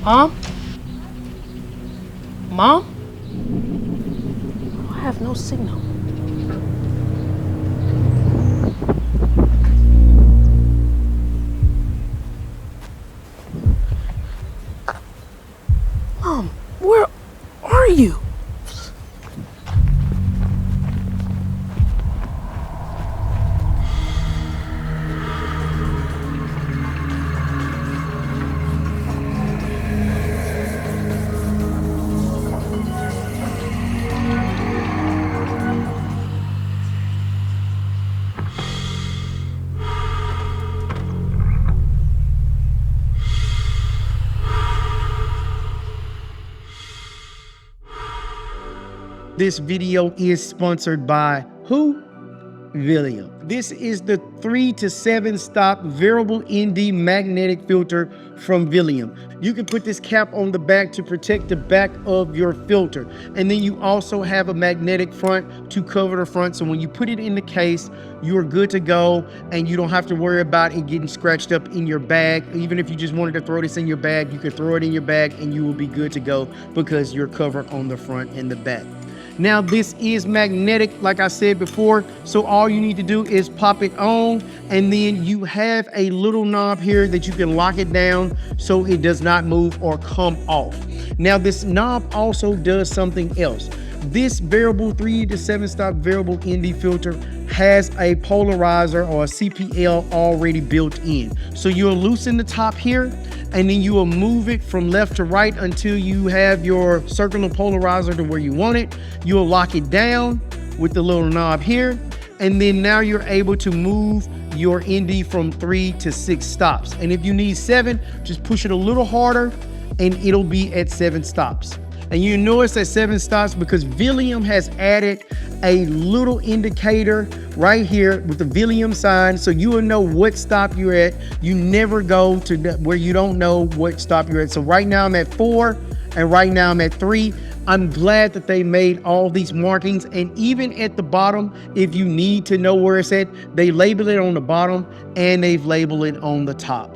Mom? Mom? I have no signal. Mom, where are you? This video is sponsored by who? Velium. This is the 3 to 7 stop variable ND magnetic filter from Velium. You can put this cap on the back to protect the back of your filter. And then you also have a magnetic front to cover the front. So when you put it in the case, you are good to go and you don't have to worry about it getting scratched up in your bag. Even if you just wanted to throw this in your bag, you could throw it in your bag and you will be good to go because you're covered on the front and the back. Now this is magnetic, like I said before, so all you need to do is pop it on, and then you have a little knob here that you can lock it down so it does not move or come off. Now this knob also does something else. This variable 3 to 7 stop variable ND filter has a polarizer or a CPL already built in. So you'll loosen the top here and then you will move it from left to right until you have your circular polarizer to where you want it. You'll lock it down with the little knob here, and then now you're able to move your ND from 3 to 6 stops. And if you need 7, just push it a little harder and it'll be at 7 stops. And you know it's at 7 stops because Velium has added a little indicator right here with the Velium sign, so you will know what stop you're at. You never go to where you don't know what stop you're at. So right now I'm at 4 and right now I'm at 3. I'm glad that they made all these markings, and even at the bottom, if you need to know where it's at, they label it on the bottom and they've labeled it on the top.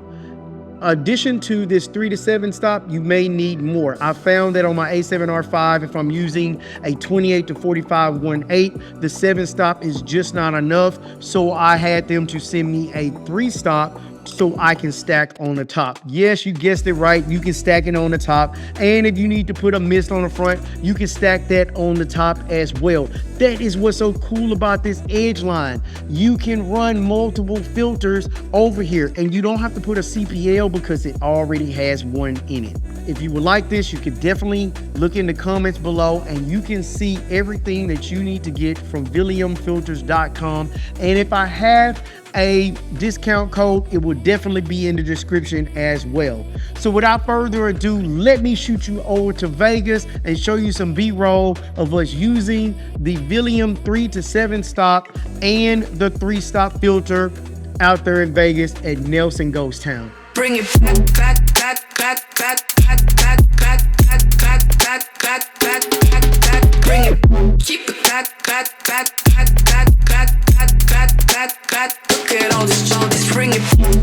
Addition to this 3 to 7 stop, you may need more. I found that on my A7R5, if I'm using a 28 to 45 1/8, the 7 stop is just not enough. So I had them to send me a 3 stop so I can stack on the top. Yes, you guessed it right. You can stack it on the top. And if you need to put a mist on the front, you can stack that on the top as well. That is what's so cool about this Edge line. You can run multiple filters over here and you don't have to put a CPL because it already has one in it. If you would like this, you could definitely look in the comments below and you can see everything that you need to get from VeliumFilters.com. And if I have a discount code, it will definitely be in the description as well. So without further ado, let me shoot you over to Vegas and show you some B-roll of us using the Velium 3 to 7 stop and the 3 stop filter out there in Vegas at Nelson Ghost Town. Bring it back, back, back, back, back, back, back, back, back, back, back, back, back, back, back. Bring it, keep it back, back, back, back, back, back, back, back, back, back. Look at all this junk, just bring it back,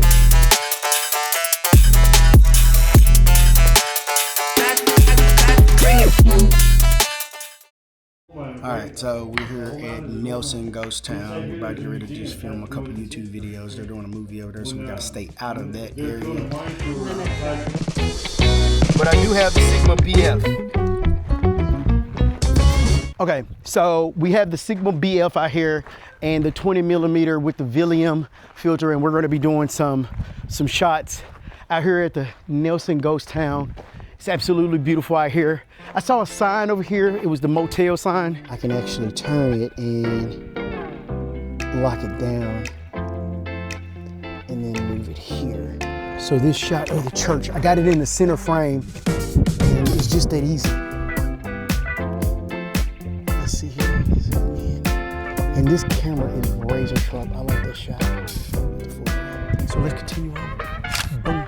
back, back, bring it. Alright, so we're here at Nelson Ghost Town. We're about to get ready to just film a couple YouTube videos. They're doing a movie over there, so we gotta stay out of that area. But I do have the Sigma BF. Okay, so we have the Sigma BF out here and the 20mm with the Velium filter, and we're gonna be doing some shots out here at the Nelson Ghost Town. It's absolutely beautiful out here. I saw a sign over here. It was the motel sign. I can actually turn it and lock it down and then move it here. So this shot of the church, I got it in the center frame and it's just that easy. Let's see here, zoom in. And this camera is razor sharp. I like that shot. So let's continue on. Boom.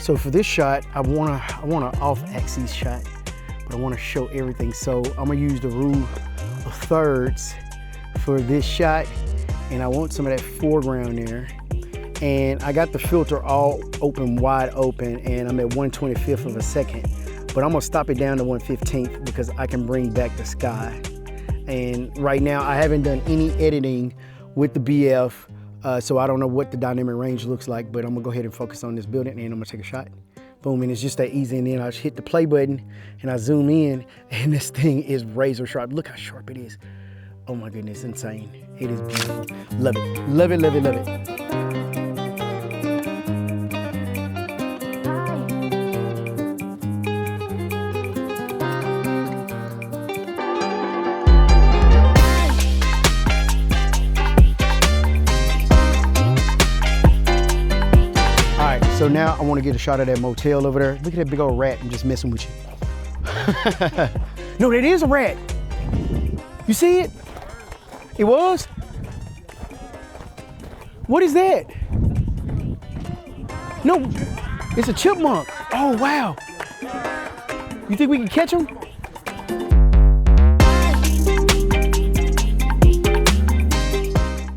So for this shot, I want a off-axis shot, but I want to show everything. So I'm gonna use the rule of thirds for this shot, and I want some of that foreground there. And I got the filter all open, wide open, and I'm at 1/25th of a second. But I'm gonna stop it down to 1/15th because I can bring back the sky. And right now, I haven't done any editing with the BF, so I don't know what the dynamic range looks like, but I'm gonna go ahead and focus on this building, and I'm gonna take a shot. Boom, and it's just that easy. And then I just hit the play button, and I zoom in, and this thing is razor sharp. Look how sharp it is. Oh my goodness, insane. It is beautiful. Love it, love it, love it, love it. So now I want to get a shot of that motel over there. Look at that big old rat. I'm just messing with you. No, that is a rat. You see it? It was? What is that? No, it's a chipmunk. Oh, wow. You think we can catch him?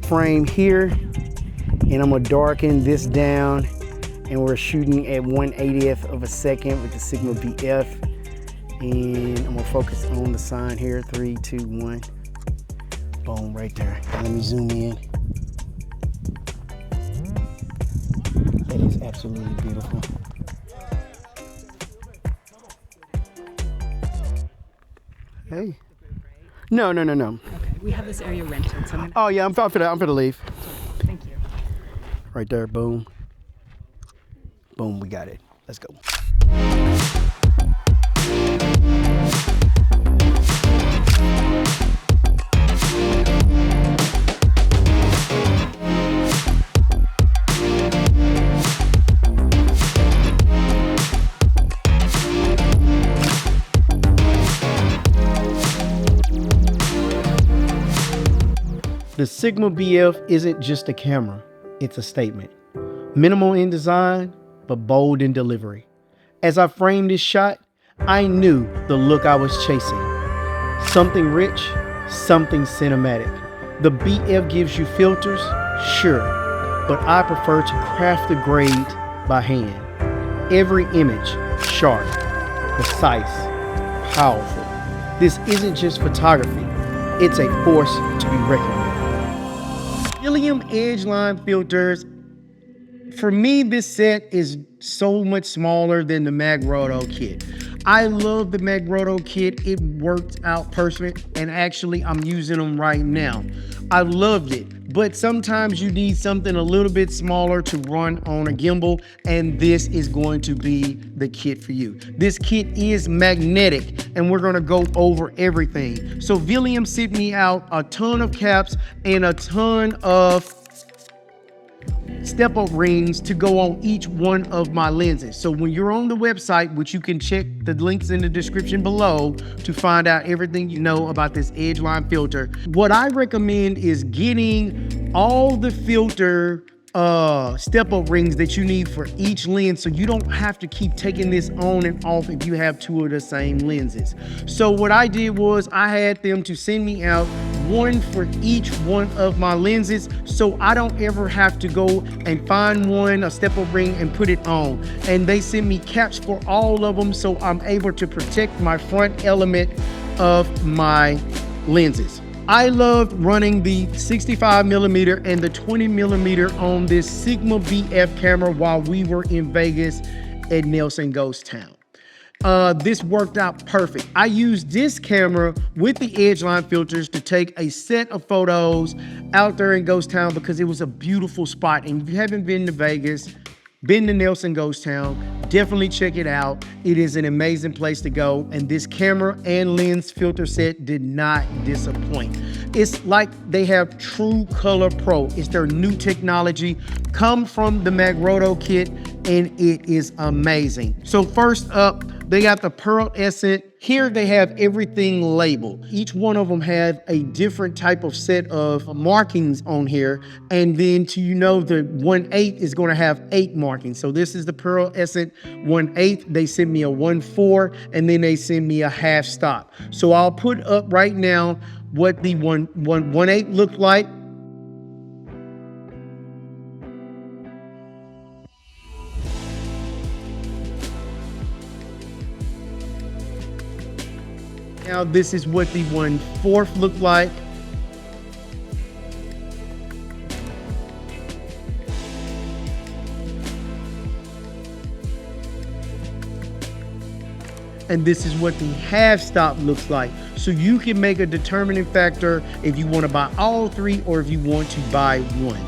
Frame here, and I'm gonna darken this down. And we're shooting at 1/80th of a second with the Sigma BF. And I'm gonna focus on the sign here, 3, 2, 1. Boom, right there. Let me zoom in. That is absolutely beautiful. Hey. No. Okay, we have this area rented, so Oh yeah, I'm finna leave. Thank you. Right there, boom. Boom, we got it. Let's go. The Sigma BF isn't just a camera, it's a statement. Minimal in design, but bold in delivery. As I framed this shot, I knew the look I was chasing. Something rich, something cinematic. The BF gives you filters, sure, but I prefer to craft the grade by hand. Every image, sharp, precise, powerful. This isn't just photography, it's a force to be reckoned with. Velium Edge Line Filters. For me, this set is so much smaller than the Magneto kit. I love the Magneto kit. It worked out perfect, and actually I'm using them right now. I loved it, but sometimes you need something a little bit smaller to run on a gimbal, and this is going to be the kit for you. This kit is magnetic, and we're gonna go over everything. So Velium sent me out a ton of caps and a ton of step-up rings to go on each one of my lenses. So when you're on the website, which you can check the links in the description below to find out everything you know about this Edge Line filter, what I recommend is getting all the filter step-up rings that you need for each lens, so you don't have to keep taking this on and off if you have two of the same lenses. So what I did was I had them to send me out one for each one of my lenses, so I don't ever have to go and find one, a step-up ring, and put it on. And they send me caps for all of them, so I'm able to protect my front element of my lenses. I loved running the 65mm and the 20mm on this Sigma BF camera while we were in Vegas at Nelson Ghost Town. This worked out perfect. I used this camera with the Edge Line filters to take a set of photos out there in Ghost Town because it was a beautiful spot. And if you haven't been to Vegas, been to Nelson Ghost Town, definitely check it out. It is an amazing place to go, and this camera and lens filter set did not disappoint. It's like they have True Color Pro. It's their new technology, come from the Magneto kit, and it is amazing. So first up, They got the pearlescent. Here they have everything labeled. Each one of them have a different type of set of markings on here. And then the 1/8 is gonna have 8 markings. So this is the pearlescent 1/8. They send me a 1/4 and then they send me a half stop. So I'll put up right now what the 1/8 looked like. Now this is what the 1/4 looked like. And this is what the half stop looks like. So you can make a determining factor if you want to buy all 3 or if you want to buy one.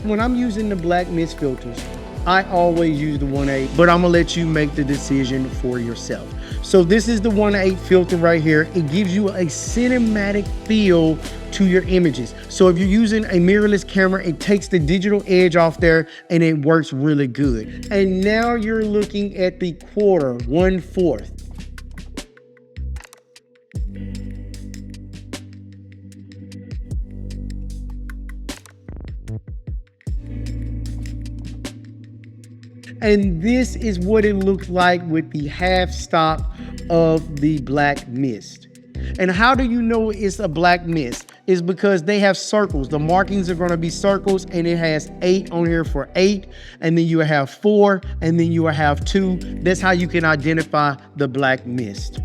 When I'm using the black mist filters, I always use the 1/8, but I'm gonna let you make the decision for yourself. So this is the 1/8 filter right here. It gives you a cinematic feel to your images. So if you're using a mirrorless camera, it takes the digital edge off there and it works really good. And now you're looking at the 1/4, 1/4. And this is what it looks like with the half stop of the black mist. And how do you know it's a black mist? It's because they have circles. The markings are gonna be circles, and it has 8 on here for 8, and then you have 4, and then you have 2. That's how you can identify the black mist.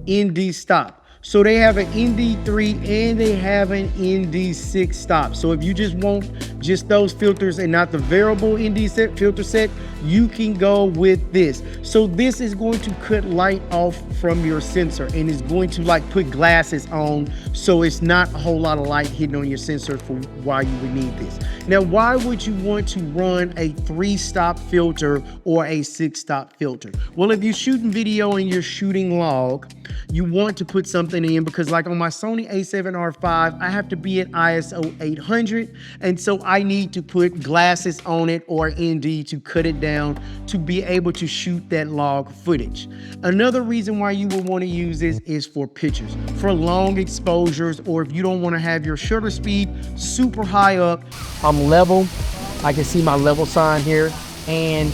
ND stop. So they have an ND3 and they have an ND6 stop. So if you just want just those filters and not the variable ND set filter set, you can go with this. So this is going to cut light off from your sensor and is going to like put glasses on, so it's not a whole lot of light hitting on your sensor for why you would need this. Now, why would you want to run a 3-stop filter or a 6-stop filter? Well, if you're shooting video and you're shooting log, you want to put something in, because like on my Sony a7R5, I have to be at ISO 800, and so I need to put glasses on it or ND to cut it down to be able to shoot that log footage. Another reason why you would want to use this is for pictures, for long exposures, or if you don't want to have your shutter speed super high up. I'm level. I can see my level sign here, and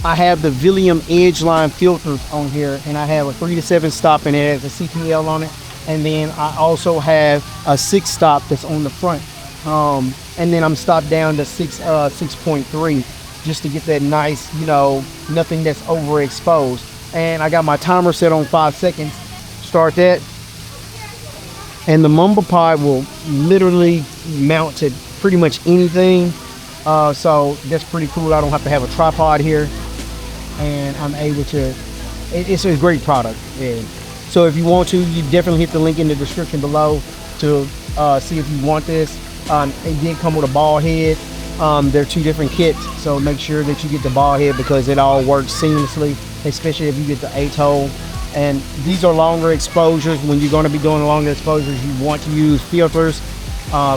I have the Velium Edge Line Filters on here, and I have a 3 to 7 stop, and it has a CPL on it. And then I also have a 6 stop that's on the front. And then I'm stopped down to 6.3 just to get that nice, nothing that's overexposed. And I got my timer set on 5 seconds. Start that. And the mumble pod will literally mount to pretty much anything. So that's pretty cool. I don't have to have a tripod here. And I'm able to, it's a great product. And so if you want to, you definitely hit the link in the description below to see if you want this. It did come with a ball head. They're 2 different kits, so make sure that you get the ball head because it all works seamlessly, especially if you get the atoll. And these are longer exposures. When you're going to be doing longer exposures, you want to use filters.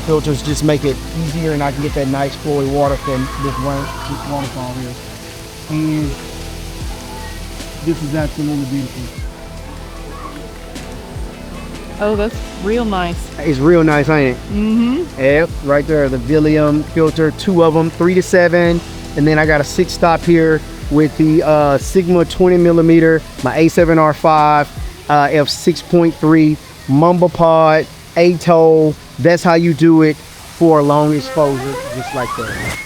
Filters just make it easier, and I can get that nice flowy water from this waterfall here. And this is absolutely beautiful. Oh, that's real nice. It's real nice, ain't it? Mm-hmm. Yep, right there, the Velium filter, 2 of them, 3 to 7. And then I got a 6 stop here with the Sigma 20mm, my A7R5, f6.3, mumble pod, atoll. That's how you do it for a long exposure, just like that.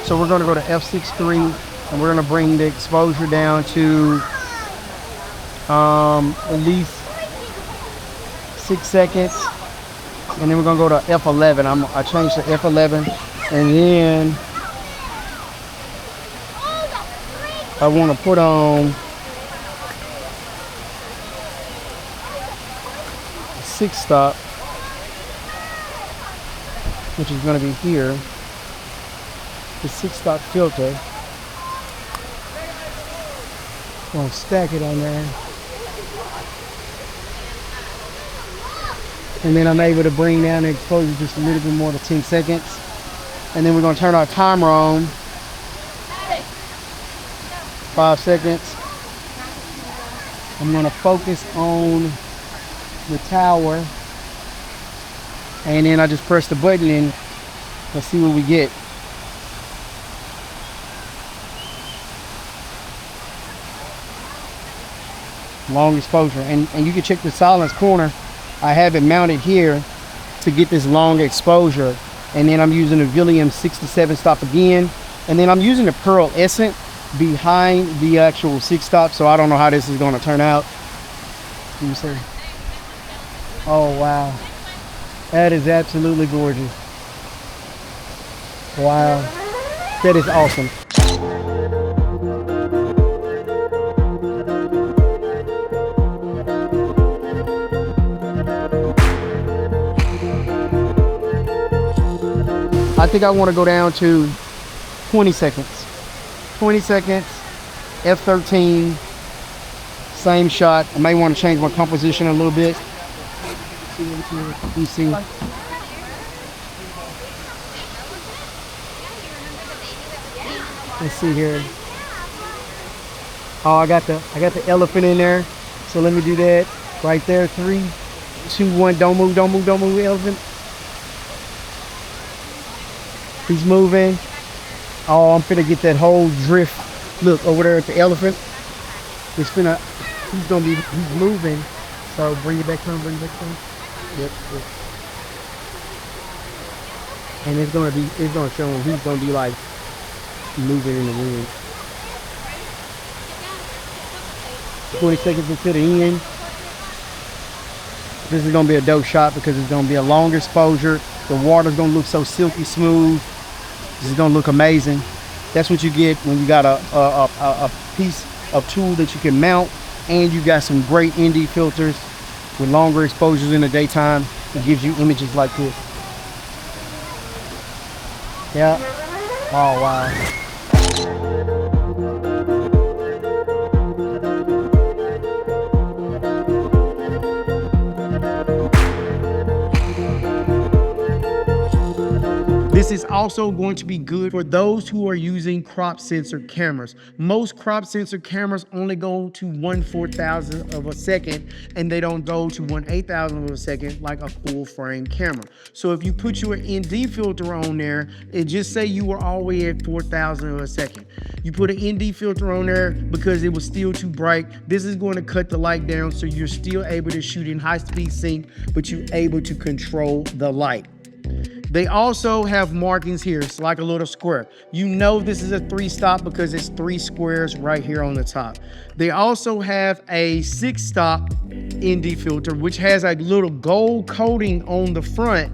So we're going to go to f6.3, and we're going to bring the exposure down to at least 6 seconds, and then we're going to go to f11. I changed to f11, and then I want to put on a 6-stop, which is going to be here. The 6-stop filter. Gonna stack it on there. And then I'm able to bring down the exposure just a little bit more to 10 seconds. And then we're gonna turn our timer on. 5 seconds. I'm gonna focus on the tower. And then I just press the button and let's see what we get. Long exposure, and you can check the silence corner. I have it mounted here to get this long exposure, and then I'm using the Velium 6 to 7 stop again, and then I'm using the Pearl Essence behind the actual 6 stop, so I don't know how this is going to turn out. Let me see. Oh wow, that is absolutely gorgeous. Wow, that is awesome. I think I want to go down to 20 seconds. 20 seconds, F13, same shot. I may want to change my composition a little bit. You see. Let's see here. Oh, I got the elephant in there. So let me do that right there. 3, 2, 1. Don't move, don't move, don't move, elephant. He's moving. Oh, I'm finna get that whole drift. Look over there at the elephant. He's moving. So bring it back home, bring it back home. Yep. And it's gonna show him he's gonna be like moving in the wind. 20 seconds until the end. This is gonna be a dope shot because it's gonna be a long exposure. The water's gonna look so silky smooth. This is gonna look amazing. That's what you get when you got a piece of tool that you can mount, and you got some great ND filters with longer exposures in the daytime. It gives you images like this. Yeah. Oh wow. This is also going to be good for those who are using crop sensor cameras. Most crop sensor cameras only go to 1/4000th of a second, and they don't go to 1/8000th of a second like a full frame camera. So if you put your ND filter on there, it just say you were all the way at 4,000th of a second. You put an ND filter on there because it was still too bright. This is going to cut the light down so you're still able to shoot in high speed sync, but you're able to control the light. They also have markings here. It's like a little square. You know this is a 3-stop because it's 3 squares right here on the top. They also have a 6-stop ND filter, which has a little gold coating on the front.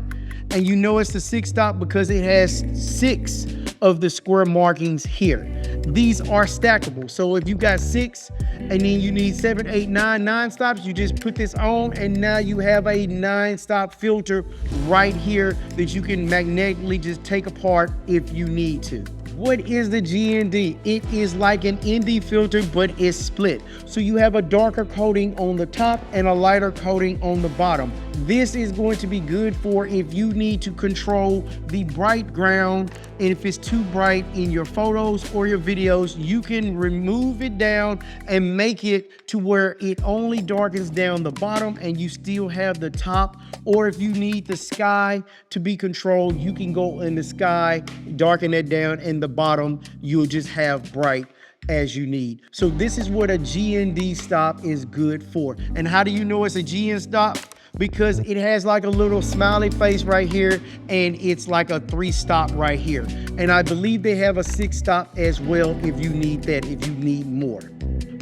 And you know it's the 6-stop because it has 6 of the square markings here. These are stackable. So if you got 6 and then you need 7, 8, 9 stops, you just put this on and now you have a 9-stop filter right here that you can magnetically just take apart if you need to. What is the GND? It is like an ND filter, but it's split. So you have a darker coating on the top and a lighter coating on the bottom. This is going to be good for if you need to control the bright ground, and if it's too bright in your photos or your videos, you can remove it down and make it to where it only darkens down the bottom and you still have the top. Or if you need the sky to be controlled, you can go in the sky, darken that down, and the bottom you'll just have bright as you need. So this is what a GND stop is good for. And how do you know it's a GN stop? Because it has like a little smiley face right here, and it's like a 3-stop right here. And I believe they have a 6-stop as well if you need that, if you need more.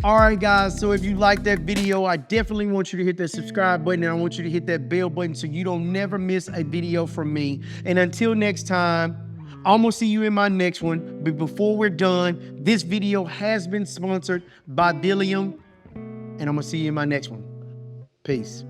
All right, guys, so if you like that video, I definitely want you to hit that subscribe button, and I want you to hit that bell button so you don't never miss a video from me. And until next time, I'm gonna see you in my next one. But before we're done, this video has been sponsored by Velium, and I'm gonna see you in my next one. Peace.